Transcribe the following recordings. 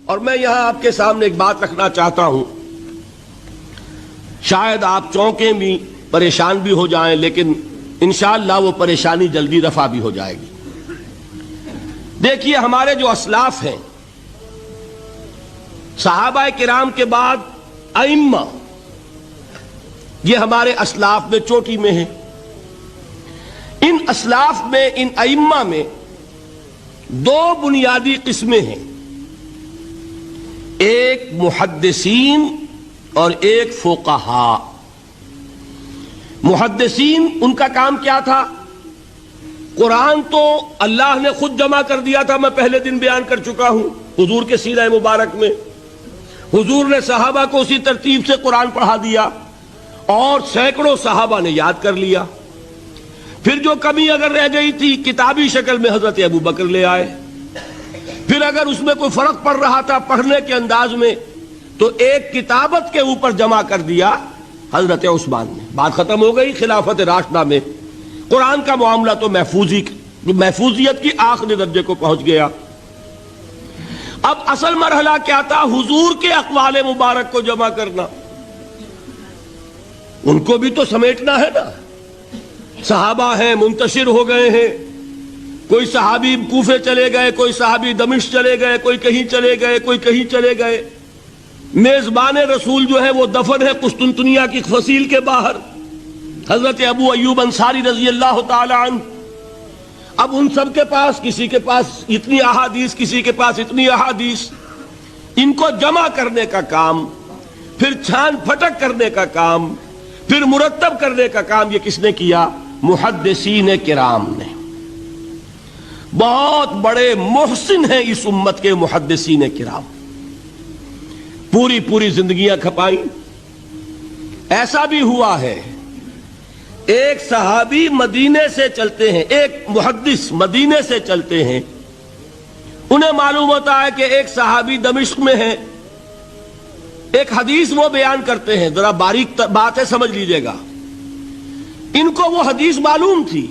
اور میں یہاں آپ کے سامنے ایک بات رکھنا چاہتا ہوں، شاید آپ چونکیں بھی پریشان بھی ہو جائیں، لیکن انشاءاللہ وہ پریشانی جلدی رفع بھی ہو جائے گی۔ دیکھیے، ہمارے جو اسلاف ہیں، صحابہ کرام کے بعد ائمہ، یہ ہمارے اسلاف میں چوٹی میں ہیں۔ ان اسلاف میں، ان ائمہ میں دو بنیادی قسمیں ہیں، ایک محدثین اور ایک فقہاء۔ محدثین، ان کا کام کیا تھا؟ قرآن تو اللہ نے خود جمع کر دیا تھا، میں پہلے دن بیان کر چکا ہوں حضور کے سیرہ مبارک میں۔ حضور نے صحابہ کو اسی ترتیب سے قرآن پڑھا دیا اور سینکڑوں صحابہ نے یاد کر لیا۔ پھر جو کمی اگر رہ گئی تھی، کتابی شکل میں حضرت ابو بکر لے آئے۔ پھر اگر اس میں کوئی فرق پڑ رہا تھا پڑھنے کے انداز میں، تو ایک کتابت کے اوپر جمع کر دیا حضرت عثمان نے۔ بات ختم ہو گئی۔ خلافت راشدہ میں قرآن کا معاملہ تو محفوظیت کی آخری درجے کو پہنچ گیا۔ اب اصل مرحلہ کیا تھا؟ حضور کے اقوال مبارک کو جمع کرنا، ان کو بھی تو سمیٹنا ہے نا۔ صحابہ ہیں، منتشر ہو گئے ہیں، کوئی صحابی کوفے چلے گئے، کوئی صحابی دمشق چلے گئے، کوئی کہیں چلے گئے، کوئی کہیں چلے گئے۔ میزبان رسول جو ہے وہ دفن ہے قسطنطنیہ کی فصیل کے باہر، حضرت ابو ایوب انصاری رضی اللہ تعالی عنہ۔ اب ان سب کے پاس، کسی کے پاس اتنی احادیث، کسی کے پاس اتنی احادیث، ان کو جمع کرنے کا کام، پھر چھان پھٹک کرنے کا کام، پھر مرتب کرنے کا کام، یہ کس نے کیا؟ محدثین کرام نے۔ بہت بڑے محسن ہیں اس امت کے محدثین کرام، پوری زندگیاں کھپائیں۔ ایسا بھی ہوا ہے، ایک صحابی مدینے سے چلتے ہیں، ایک محدث مدینے سے چلتے ہیں، انہیں معلوم ہوتا ہے کہ ایک صحابی دمشق میں ہے، ایک حدیث وہ بیان کرتے ہیں، ذرا باریک بات ہے، سمجھ لیجئے گا۔ ان کو وہ حدیث معلوم تھی،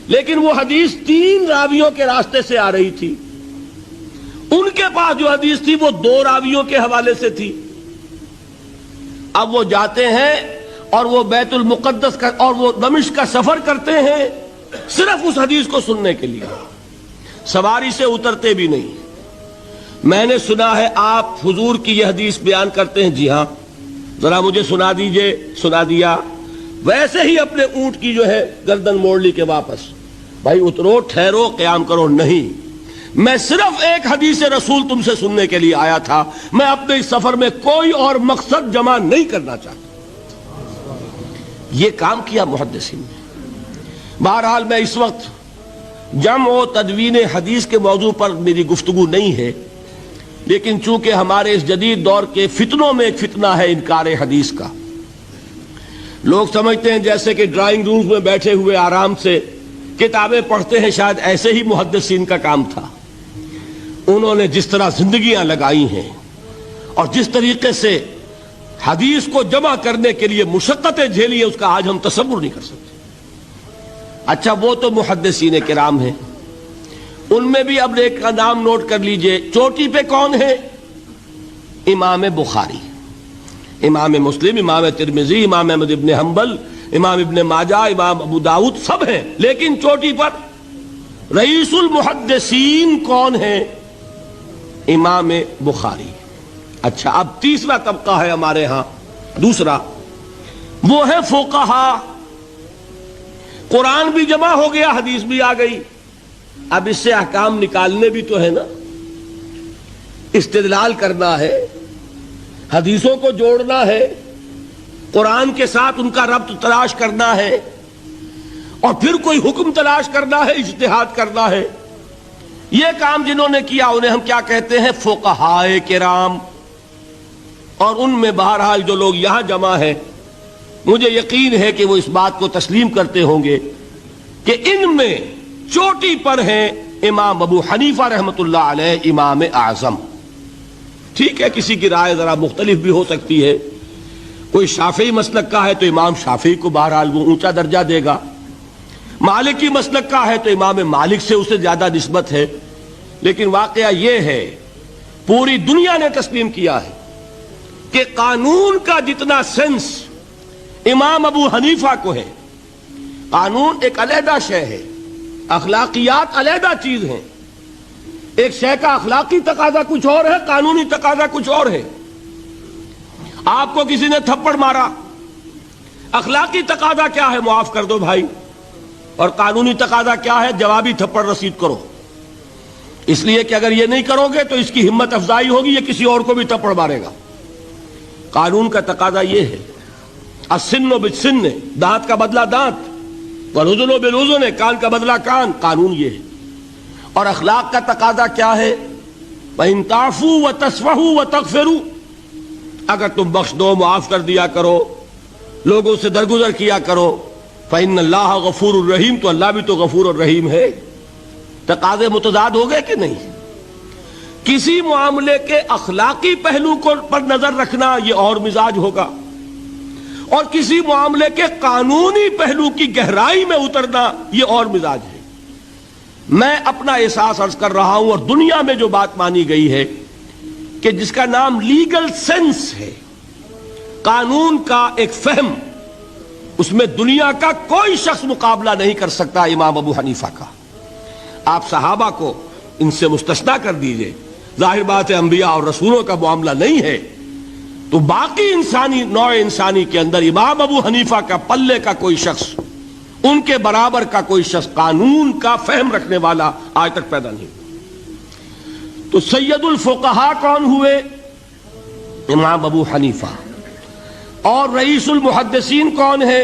لیکن وہ حدیث 3 راویوں کے راستے سے آ رہی تھی۔ ان کے پاس جو حدیث تھی وہ 2 راویوں کے حوالے سے تھی۔ اب وہ جاتے ہیں اور وہ بیت المقدس کا اور وہ دمشق کا سفر کرتے ہیں صرف اس حدیث کو سننے کے لیے، سواری سے اترتے بھی نہیں۔ میں نے سنا ہے آپ حضور کی یہ حدیث بیان کرتے ہیں، جی ہاں، ذرا مجھے سنا دیجئے۔ سنا دیا، ویسے ہی اپنے اونٹ کی جو ہے گردن موڑ لی کہ واپس، بھائی اترو، ٹھہرو، قیام کرو۔ نہیں، میں صرف ایک حدیث رسول تم سے سننے کے لیے آیا تھا، میں اپنے اس سفر میں کوئی اور مقصد جمع نہیں کرنا چاہتا۔ یہ کام کیا محدثین نے۔ بہرحال میں اس وقت جمع و تدوین حدیث کے موضوع پر میری گفتگو نہیں ہے، لیکن چونکہ ہمارے اس جدید دور کے فتنوں میں ایک فتنہ ہے انکار حدیث کا۔ لوگ سمجھتے ہیں جیسے کہ ڈرائنگ رومز میں بیٹھے ہوئے آرام سے کتابیں پڑھتے ہیں، شاید ایسے ہی محدثین کا کام تھا۔ انہوں نے جس طرح زندگیاں لگائی ہیں اور جس طریقے سے حدیث کو جمع کرنے کے لیے مشقتیں جھیلی ہیں، اس کا آج ہم تصور نہیں کر سکتے۔ اچھا، وہ تو محدثین کرام ہیں، ان میں بھی اب ایک کا نام نوٹ کر لیجئے، چوٹی پہ کون ہے؟ امام بخاری، امام مسلم، امام ترمذی، امام احمد ابن حنبل، امام ابن ماجہ، امام ابو داؤد، سب ہیں، لیکن چوٹی پر رئیس المحدثین کون ہے؟ امام بخاری۔ اچھا، اب تیسرا طبقہ ہے ہمارے ہاں، دوسرا، وہ ہے فقہاء۔ قرآن بھی جمع ہو گیا، حدیث بھی آ گئی، اب اس سے احکام نکالنے بھی تو ہے نا، استدلال کرنا ہے، حدیثوں کو جوڑنا ہے، قرآن کے ساتھ ان کا ربط تلاش کرنا ہے، اور پھر کوئی حکم تلاش کرنا ہے، اجتہاد کرنا ہے۔ یہ کام جنہوں نے کیا انہیں ہم کیا کہتے ہیں؟ فقہاء کرام۔ اور ان میں بہرحال جو لوگ یہاں جمع ہیں، مجھے یقین ہے کہ وہ اس بات کو تسلیم کرتے ہوں گے کہ ان میں چوٹی پر ہیں امام ابو حنیفہ رحمۃ اللہ علیہ، امام اعظم۔ ٹھیک ہے، کسی کی رائے ذرا مختلف بھی ہو سکتی ہے، کوئی شافعی مسلک کا ہے تو امام شافعی کو بہرحال وہ اونچا درجہ دے گا، مالکی مسلک کا ہے تو امام مالک سے اسے زیادہ نسبت ہے۔ لیکن واقعہ یہ ہے پوری دنیا نے تسلیم کیا ہے کہ قانون کا جتنا سینس امام ابو حنیفہ کو ہے، قانون ایک علیحدہ شے ہے، اخلاقیات علیحدہ چیز ہیں، ایک شے کا اخلاقی تقاضا کچھ اور ہے، قانونی تقاضا کچھ اور ہے۔ آپ کو کسی نے تھپڑ مارا، اخلاقی تقاضا کیا ہے؟ معاف کر دو بھائی، اور قانونی تقاضا کیا ہے؟ جوابی تھپڑ رسید کرو، اس لیے کہ اگر یہ نہیں کرو گے تو اس کی ہمت افزائی ہوگی، یہ کسی اور کو بھی تھپڑ مارے گا۔ قانون کا تقاضا یہ ہے، السن بالسن، دانت کا بدلہ دانت، والاذن بالاذن، کان کا بدلہ کان، قانون یہ ہے۔ اور اخلاق کا تقاضا کیا ہے؟ وَإِن تَعْفُوا وَتَصْفَحُوا وَتَغْفِرُوا، اگر تم بخش دو، معاف کر دیا کرو، لوگوں سے درگزر کیا کرو، فَإِنَّ اللَّهَ غَفُورٌ رَحِيمٌ، تو اللہ بھی تو غفور اور رحیم ہے۔ تقاضے متضاد ہو گئے کہ نہیں؟ کسی معاملے کے اخلاقی پہلو کو پر نظر رکھنا یہ اور مزاج ہوگا، اور کسی معاملے کے قانونی پہلو کی گہرائی میں اترنا یہ اور مزاج ہے۔ میں اپنا احساس عرض کر رہا ہوں، اور دنیا میں جو بات مانی گئی ہے کہ جس کا نام لیگل سینس ہے، قانون کا ایک فہم، اس میں دنیا کا کوئی شخص مقابلہ نہیں کر سکتا امام ابو حنیفہ کا۔ آپ صحابہ کو ان سے مستثنیٰ کر دیجئے، ظاہر بات ہے انبیاء اور رسولوں کا معاملہ نہیں ہے، تو باقی انسانی نوع انسانی کے اندر امام ابو حنیفہ کا پلے کا کوئی شخص، ان کے برابر کا کوئی شخص قانون کا فہم رکھنے والا آج تک پیدا نہیں۔ تو سید الفقہاء کون ہوئے؟ امام ابو حنیفہ۔ اور رئیس المحدثین کون ہے؟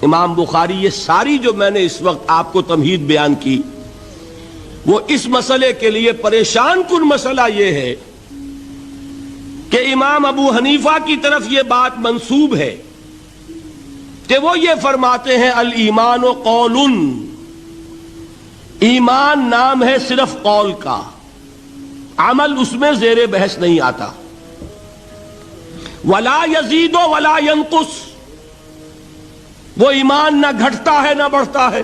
امام بخاری۔ یہ ساری جو میں نے اس وقت آپ کو تمہید بیان کی، وہ اس مسئلے کے لیے پریشان کن مسئلہ یہ ہے کہ امام ابو حنیفہ کی طرف یہ بات منسوب ہے کہ وہ یہ فرماتے ہیں الایمان قول، ایمان نام ہے صرف قول کا، عمل اس میں زیر بحث نہیں آتا۔ ولا یزید ولا ینقص، وہ ایمان نہ گھٹتا ہے نہ بڑھتا ہے۔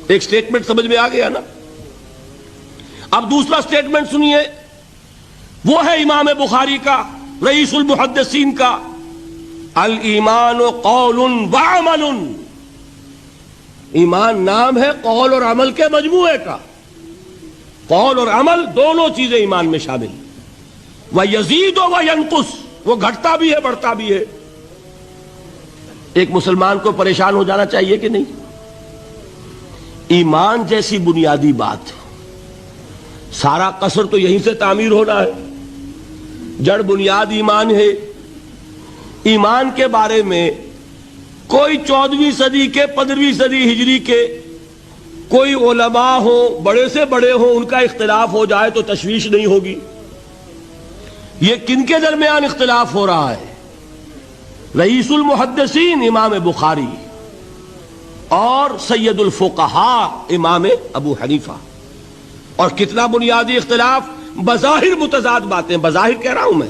ایک سٹیٹمنٹ سمجھ میں آ گیا نا؟ اب دوسرا سٹیٹمنٹ سنیے، وہ ہے امام بخاری کا، رئیس المحدثین کا، الایمان قول وعمل، ایمان نام ہے قول اور عمل کے مجموعے کا، قول اور عمل دونوں چیزیں ایمان میں شامل۔ وَيَزِيدُ وَيَنْقُصُ، وہ گھٹتا بھی ہے بڑھتا بھی ہے۔ ایک مسلمان کو پریشان ہو جانا چاہیے کہ نہیں؟ ایمان جیسی بنیادی بات، سارا قصر تو یہیں سے تعمیر ہونا ہے، جڑ بنیاد ایمان ہے۔ ایمان کے بارے میں کوئی 14ویں صدی کے 15ویں صدی ہجری کے کوئی علماء ہوں، بڑے سے بڑے ہوں، ان کا اختلاف ہو جائے تو تشویش نہیں ہوگی۔ یہ کن کے درمیان اختلاف ہو رہا ہے؟ رئیس المحدثین امام بخاری اور سید الفقہاء امام ابو حنیفہ۔ اور کتنا بنیادی اختلاف، بظاہر متضاد باتیں، بظاہر کہہ رہا ہوں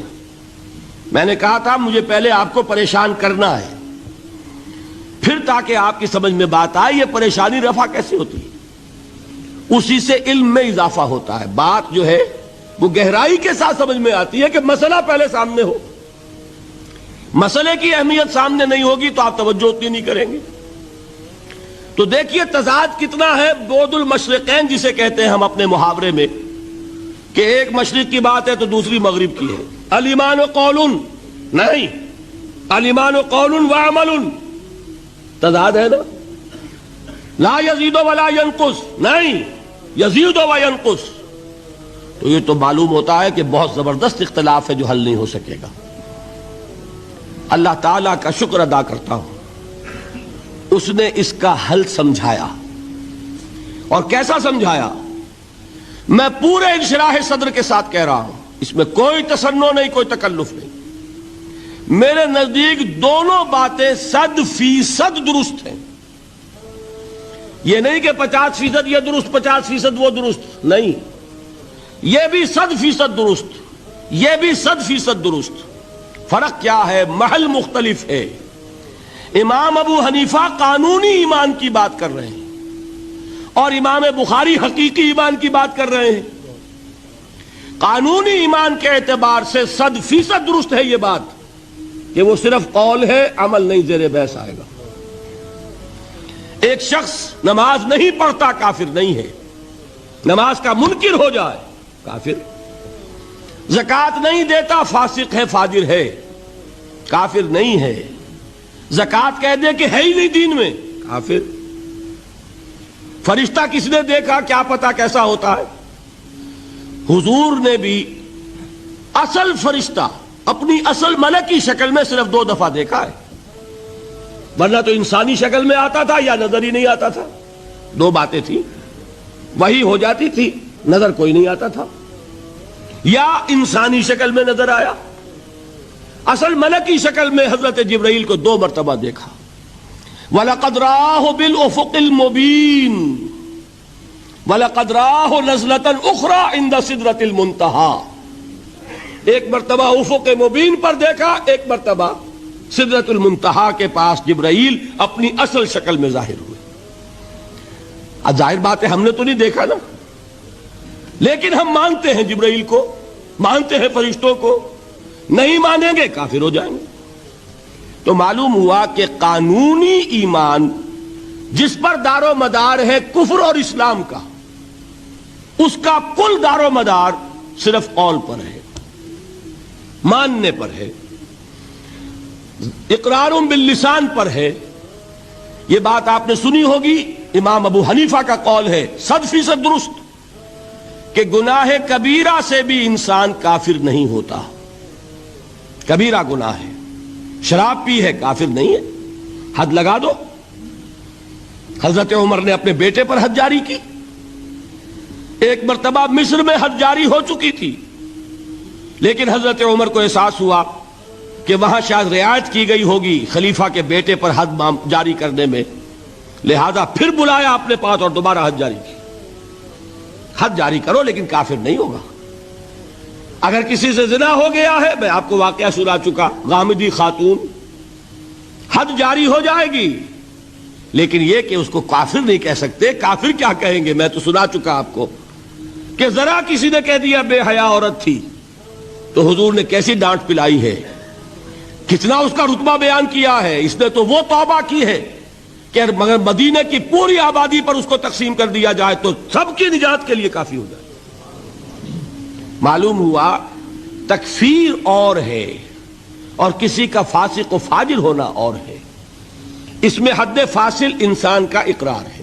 میں نے کہا تھا مجھے پہلے آپ کو پریشان کرنا ہے، پھر تاکہ آپ کی سمجھ میں بات آئے یہ پریشانی رفع کیسے ہوتی ہے، اسی سے علم میں اضافہ ہوتا ہے۔ بات جو ہے وہ گہرائی کے ساتھ سمجھ میں آتی ہے کہ مسئلہ پہلے سامنے ہو۔ مسئلے کی اہمیت سامنے نہیں ہوگی تو آپ توجہ اتنی نہیں کریں گے۔ تو دیکھیے تضاد کتنا ہے، بعد المشرقین جسے کہتے ہیں ہم اپنے محاورے میں، کہ ایک مشرق کی بات ہے تو دوسری مغرب کی ہے۔ الایمان قول، نہیں، الایمان قول وعمل، تضاد ہے نا۔ لا یزید ولا ینقص، نہیں، یزید وینقص، تو یہ تو معلوم ہوتا ہے کہ بہت زبردست اختلاف ہے جو حل نہیں ہو سکے گا۔ اللہ تعالیٰ کا شکر ادا کرتا ہوں، اس نے اس کا حل سمجھایا۔ اور کیسا سمجھایا؟ میں پورے انشراح صدر کے ساتھ کہہ رہا ہوں، اس میں کوئی تصنع نہیں، کوئی تکلف نہیں۔ میرے نزدیک دونوں باتیں 100% درست ہیں۔ یہ نہیں کہ 50% یہ درست 50% وہ درست، نہیں، یہ بھی 100% درست، یہ بھی 100% درست۔ فرق کیا ہے؟ محل مختلف ہے۔ امام ابو حنیفہ قانونی ایمان کی بات کر رہے ہیں اور امام بخاری حقیقی ایمان کی بات کر رہے ہیں۔ قانونی ایمان کے اعتبار سے 100% درست ہے یہ بات کہ وہ صرف قول ہے، عمل نہیں، زیر بحث آئے گا۔ ایک شخص نماز نہیں پڑھتا کافر نہیں ہے، نماز کا منکر ہو جائے کافر، زکوٰۃ نہیں دیتا فاسق ہے، فاجر ہے، کافر نہیں ہے، زکوٰۃ کہہ دے کہ ہے ہی نہیں دین میں، کافر۔ فرشتہ کس نے دیکھا، کیا پتا کیسا ہوتا ہے؟ حضور نے بھی اصل فرشتہ اپنی اصل ملکی شکل میں صرف 2 دفعہ دیکھا ہے، ورنہ تو انسانی شکل میں آتا تھا یا نظر ہی نہیں آتا تھا۔ 2 باتیں تھیں، وہی ہو جاتی تھی، نظر کوئی نہیں آتا تھا، یا انسانی شکل میں نظر آیا۔ اصل ملکی شکل میں حضرت جبرائیل کو 2 مرتبہ دیکھا۔ وَلَقَدْ رَآهُ بِالْأُفُقِ الْمُبِينِ وَلَقَدْ رَآهُ نَزْلَةً أُخْرَى عِنْدَ سِدْرَةِ الْمُنْتَهَى، ایک مرتبہ افق مبین پر دیکھا، ایک مرتبہ سدرۃ المنتہا کے پاس جبرائیل اپنی اصل شکل میں ظاہر ہوئے۔ اب ظاہر بات ہے ہم نے تو نہیں دیکھا نا، لیکن ہم مانتے ہیں جبرائیل کو، مانتے ہیں فرشتوں کو، نہیں مانیں گے کافر ہو جائیں گے۔ تو معلوم ہوا کہ قانونی ایمان جس پر دار و مدار ہے کفر اور اسلام کا، اس کا کل دار و مدار صرف قول پر ہے، ماننے پر ہے، اقرار باللسان پر ہے۔ یہ بات آپ نے سنی ہوگی، امام ابو حنیفہ کا قول ہے 100% درست کہ گناہ کبیرہ سے بھی انسان کافر نہیں ہوتا۔ کبیرہ گناہ ہے، شراب پی ہے، کافر نہیں ہے، حد لگا دو۔ حضرت عمر نے اپنے بیٹے پر حد جاری کی، ایک مرتبہ مصر میں حد جاری ہو چکی تھی، لیکن حضرت عمر کو احساس ہوا کہ وہاں شاید رعایت کی گئی ہوگی خلیفہ کے بیٹے پر حد جاری کرنے میں، لہذا پھر بلایا اپنے پاس اور دوبارہ حد جاری کی۔ حد جاری کرو لیکن کافر نہیں ہوگا۔ اگر کسی سے زنا ہو گیا ہے، میں آپ کو واقعہ سنا چکا، غامدی خاتون، حد جاری ہو جائے گی، لیکن یہ کہ اس کو کافر نہیں کہہ سکتے۔ کافر کیا کہیں گے؟ میں تو سنا چکا آپ کو کہ ذرا کسی نے کہہ دیا بے حیا عورت تھی تو حضور نے کیسی ڈانٹ پلائی ہے، کتنا اس کا رتبہ بیان کیا ہے۔ اس نے تو وہ توبہ کی ہے کہ مگر مدینے کی پوری آبادی پر اس کو تقسیم کر دیا جائے تو سب کی نجات کے لیے کافی ہو جائے۔ معلوم ہوا تکفیر اور ہے اور کسی کا فاسق و فاجر ہونا اور ہے، اس میں حد فاصل انسان کا اقرار ہے۔